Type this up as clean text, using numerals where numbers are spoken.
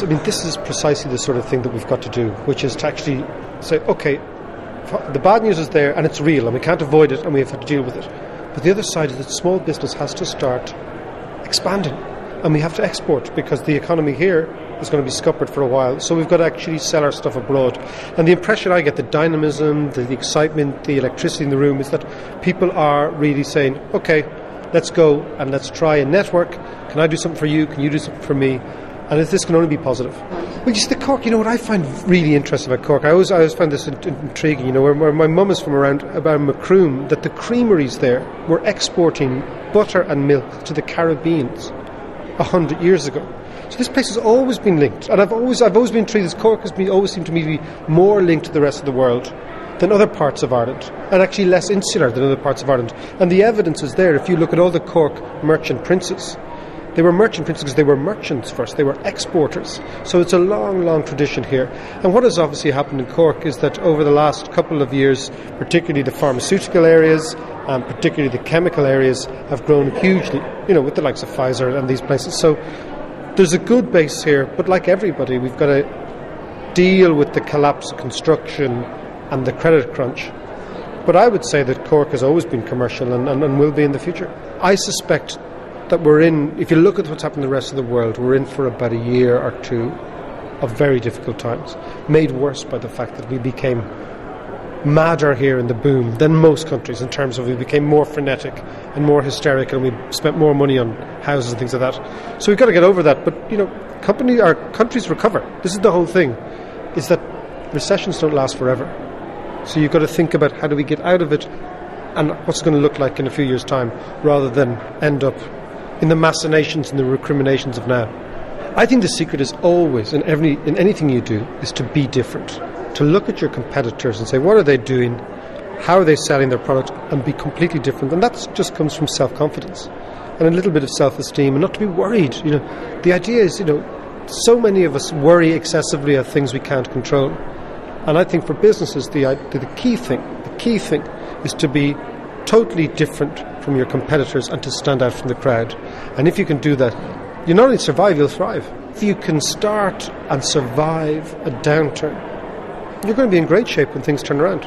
I mean, this is precisely the sort of thing that we've got to do, which is to actually say, okay, the bad news is there and it's real and we can't avoid it and we have to deal with it. But the other side is that small business has to start expanding and we have to export because the economy here is going to be scuppered for a while. So we've got to actually sell our stuff abroad. And the impression I get, the dynamism, the excitement, the electricity in the room is that people are really saying, okay, let's go and let's try and network. Can I do something for you? Can you do something for me? And this can only be positive. Well, you see, the Cork, what I find really interesting about Cork, I always find this intriguing, where my mum is from around about Macroom, that the creameries there were exporting butter and milk to the Caribbean 100 years ago. So this place has always been linked, and I've always been intrigued. This Cork always seemed to me to be more linked to the rest of the world than other parts of Ireland, and actually less insular than other parts of Ireland. And the evidence is there. If you look at all the Cork merchant princes, they were merchant princes because they were merchants first. They were exporters. So it's a long, long tradition here. And what has obviously happened in Cork is that over the last couple of years, particularly the pharmaceutical areas and particularly the chemical areas have grown hugely, with the likes of Pfizer and these places. So there's a good base here, but like everybody, we've got to deal with the collapse of construction and the credit crunch. But I would say that Cork has always been commercial and will be in the future. I suspect that if you look at what's happened in the rest of the world, we're in for about a year or two of very difficult times, made worse by the fact that we became madder here in the boom than most countries in terms of we became more frenetic and more hysterical and we spent more money on houses and things like that. So we've got to get over that. But, our countries recover. This is the whole thing, is that recessions don't last forever. So you've got to think about how do we get out of it and what's it going to look like in a few years' time rather than end up in the machinations and the recriminations of now. I think the secret is always, in anything you do, is to be different. To look at your competitors and say, what are they doing? How are they selling their product? And be completely different. And that just comes from self-confidence and a little bit of self-esteem and not to be worried. The idea is, so many of us worry excessively at things we can't control. And I think for businesses, the key thing is to be totally different from your competitors and to stand out from the crowd. And if you can do that, you not only survive, you'll thrive. If you can start and survive a downturn, you're going to be in great shape when things turn around.